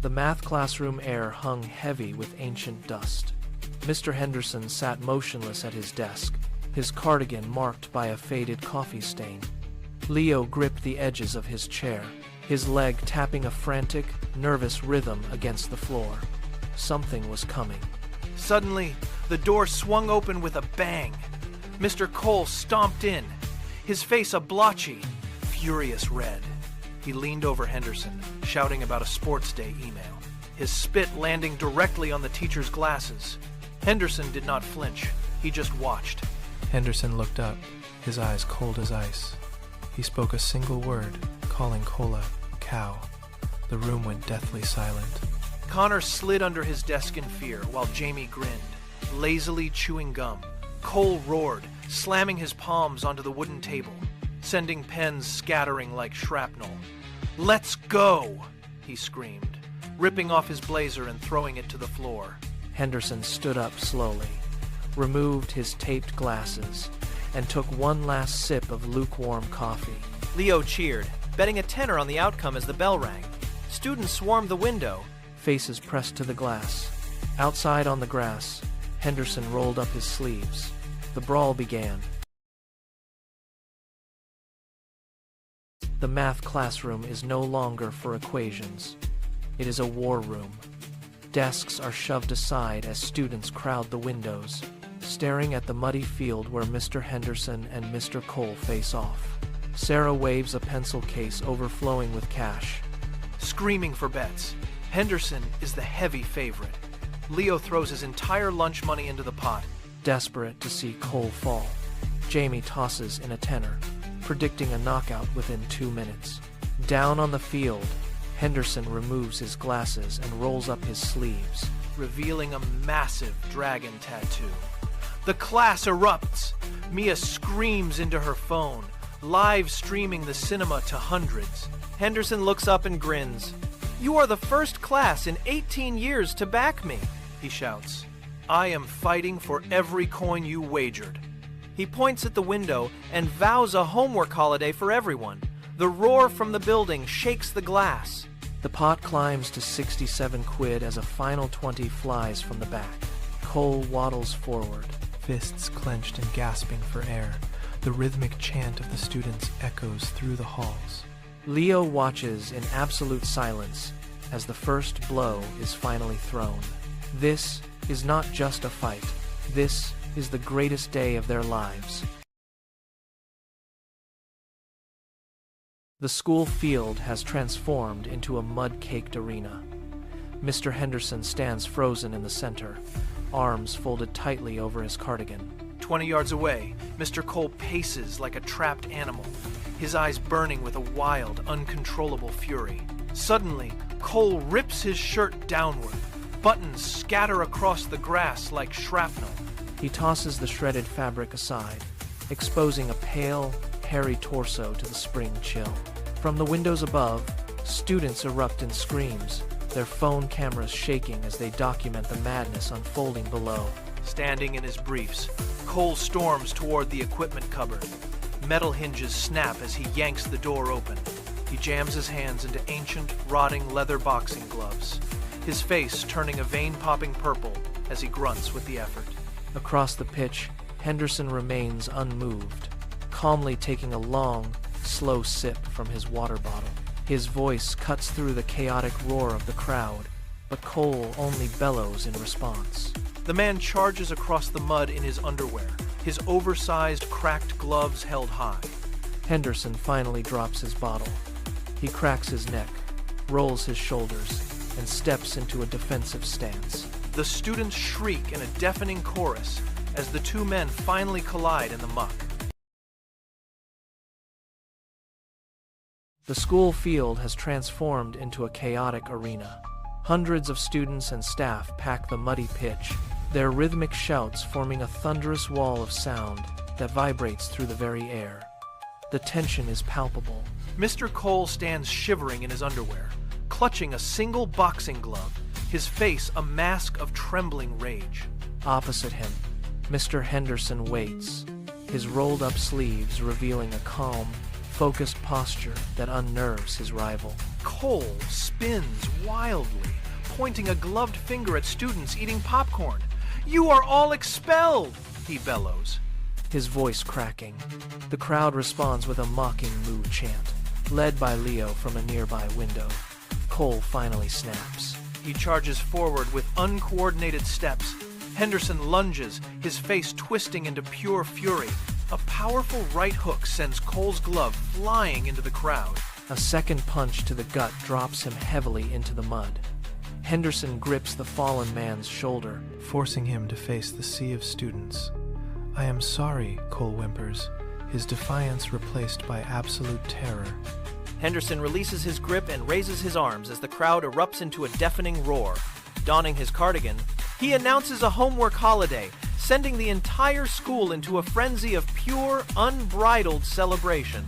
The math classroom air hung heavy with ancient dust. Mr. Henderson sat motionless at his desk, his cardigan marked by a faded coffee stain. Leo gripped the edges of his chair, his leg tapping a frantic, nervous rhythm against the floor. Something was coming. Suddenly, the door swung open with a bang. Mr. Cole stomped in, his face a blotchy, furious red. He leaned over Henderson, shouting about a sports day email, his spit landing directly on the teacher's glasses. Henderson did not flinch. He just watched. Henderson looked up, his eyes cold as ice. He spoke a single word, calling Cola cow. The room went deathly silent. Connor slid under his desk in fear while Jamie grinned, lazily chewing gum. Cole roared, slamming his palms onto the wooden table, sending pens scattering like shrapnel. "Let's go!" he screamed, ripping off his blazer and throwing it to the floor. Henderson stood up slowly, removed his taped glasses, and took one last sip of lukewarm coffee. Leo cheered, betting a tenner on the outcome as the bell rang. Students swarmed the window. Faces pressed to the glass. Outside on the grass, Henderson rolled up his sleeves. The brawl began. The math classroom is no longer for equations. It is a war room. Desks are shoved aside as students crowd the windows, staring at the muddy field where Mr. Henderson and Mr. Cole face off. Sarah waves a pencil case overflowing with cash. Screaming for bets. Henderson is the heavy favorite. Leo throws his entire lunch money into the pot. Desperate to see Cole fall, Jamie tosses in a tenner, predicting a knockout within 2 minutes. Down on the field, Henderson removes his glasses and rolls up his sleeves, revealing a massive dragon tattoo. The class erupts. Mia screams into her phone, live streaming the cinema to hundreds. Henderson looks up and grins. "You are the first class in 18 years to back me," he shouts. "I am fighting for every coin you wagered." He points at the window and vows a homework holiday for everyone. The roar from the building shakes the glass. The pot climbs to 67 quid as a final 20 flies from the back. Cole waddles forward, fists clenched and gasping for air. The rhythmic chant of the students echoes through the halls. Leo watches in absolute silence as the first blow is finally thrown. This is not just a fight. This is the greatest day of their lives. The school field has transformed into a mud-caked arena. Mr. Henderson stands frozen in the center, arms folded tightly over his cardigan. 20 yards away, Mr. Cole paces like a trapped animal, his eyes burning with a wild, uncontrollable fury. Suddenly, Cole rips his shirt downward. Buttons scatter across the grass like shrapnel. He tosses the shredded fabric aside, exposing a pale, hairy torso to the spring chill. From the windows above, students erupt in screams, their phone cameras shaking as they document the madness unfolding below. Standing in his briefs, Cole storms toward the equipment cupboard. Metal hinges snap as he yanks the door open. He jams his hands into ancient, rotting leather boxing gloves, his face turning a vein-popping purple as he grunts with the effort. Across the pitch, Henderson remains unmoved, calmly taking a long, slow sip from his water bottle. His voice cuts through the chaotic roar of the crowd, but Cole only bellows in response. The man charges across the mud in his underwear, his oversized, cracked gloves held high. Henderson finally drops his bottle. He cracks his neck, rolls his shoulders, and steps into a defensive stance. The students shriek in a deafening chorus as the two men finally collide in the muck. The school field has transformed into a chaotic arena. Hundreds of students and staff pack the muddy pitch, their rhythmic shouts forming a thunderous wall of sound that vibrates through the very air. The tension is palpable. Mr. Cole stands shivering in his underwear, clutching a single boxing glove, his face a mask of trembling rage. Opposite him, Mr. Henderson waits, his rolled-up sleeves revealing a calm, focused posture that unnerves his rival. Cole spins wildly, pointing a gloved finger at students eating popcorn. "You are all expelled!" he bellows. His voice cracking. The crowd responds with a mocking moo chant, led by Leo from a nearby window. Cole finally snaps. He charges forward with uncoordinated steps. Henderson lunges, his face twisting into pure fury. A powerful right hook sends Cole's glove flying into the crowd. A second punch to the gut drops him heavily into the mud. Henderson grips the fallen man's shoulder, forcing him to face the sea of students. "I am sorry," Cole whimpers, his defiance replaced by absolute terror. Henderson releases his grip and raises his arms as the crowd erupts into a deafening roar. Donning his cardigan, he announces a homework holiday, sending the entire school into a frenzy of pure, unbridled celebration.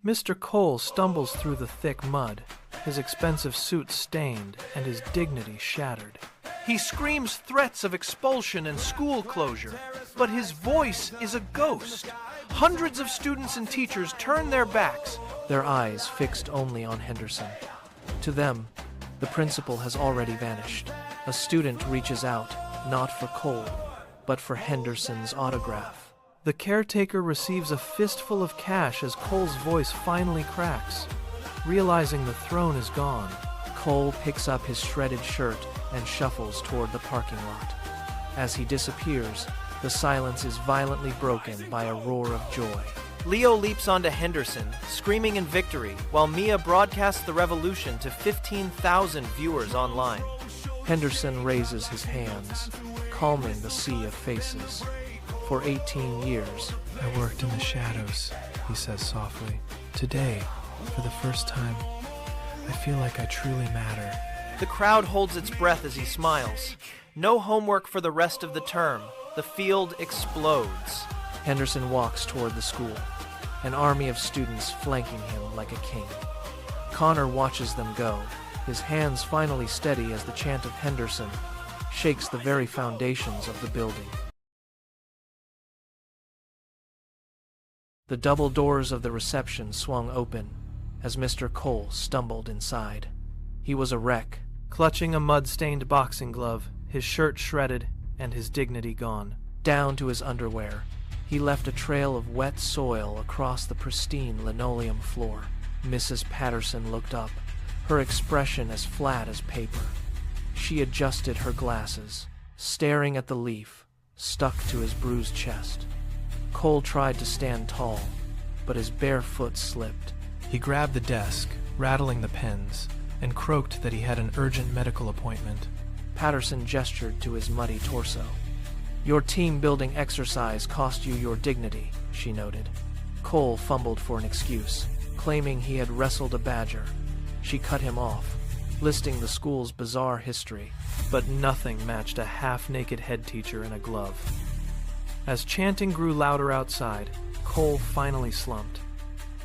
Mr. Cole stumbles through the thick mud, his expensive suit stained and his dignity shattered. He screams threats of expulsion and school closure, but his voice is a ghost. Hundreds of students and teachers turn their backs, their eyes fixed only on Henderson. To them, the principal has already vanished. A student reaches out, not for Cole, but for Henderson's autograph. The caretaker receives a fistful of cash as Cole's voice finally cracks. Realizing the throne is gone, Cole picks up his shredded shirt and shuffles toward the parking lot. As he disappears, the silence is violently broken by a roar of joy. Leo leaps onto Henderson, screaming in victory, while Mia broadcasts the revolution to 15,000 viewers online. Henderson raises his hands, calming the sea of faces. For 18 years, I worked in the shadows, he says softly. Today, for the first time, I feel like I truly matter. The crowd holds its breath as he smiles. No homework for the rest of the term. The field explodes. Henderson walks toward the school, an army of students flanking him like a king. Connor watches them go, his hands finally steady as the chant of Henderson shakes the very foundations of the building. The double doors of the reception swung open as Mr. Cole stumbled inside. He was a wreck, clutching a mud-stained boxing glove, his shirt shredded and his dignity gone. Down to his underwear, he left a trail of wet soil across the pristine linoleum floor. Mrs. Patterson looked up, her expression as flat as paper. She adjusted her glasses, staring at the leaf stuck to his bruised chest. Cole tried to stand tall, but his bare foot slipped. He grabbed the desk, rattling the pens, and croaked that he had an urgent medical appointment. Patterson gestured to his muddy torso. "Your team-building exercise cost you your dignity," she noted. Cole fumbled for an excuse, claiming he had wrestled a badger. She cut him off, listing the school's bizarre history, but nothing matched a half-naked head teacher in a glove. As chanting grew louder outside, Cole finally slumped.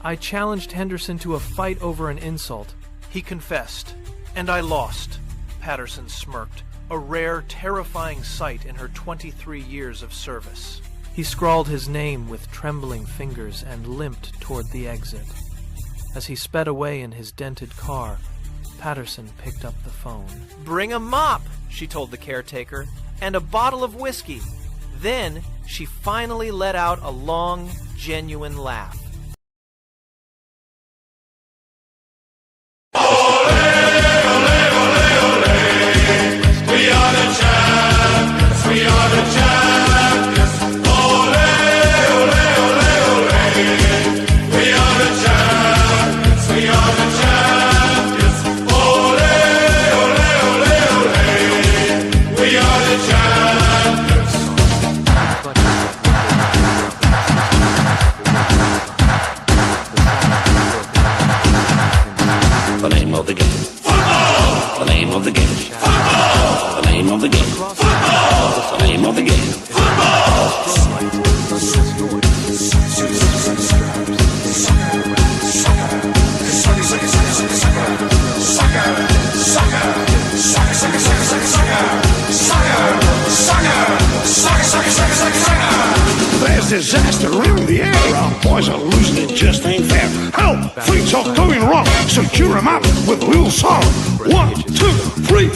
"I challenged Henderson to a fight over an insult," he confessed, "and I lost." Patterson smirked, a rare, terrifying sight in her 23 years of service. He scrawled his name with trembling fingers and limped toward the exit. As he sped away in his dented car, Patterson picked up the phone. "Bring a mop," she told the caretaker, "and a bottle of whiskey." Then she finally let out a long, genuine laugh. The name of the game. Football! The name of the game. Football! The name of the game. Football! The name of the game. There's disaster in the air. boys are losing, it just ain't fair. Help! Things are going wrong, so cheer 'em up with a little song. 1, 2, 3.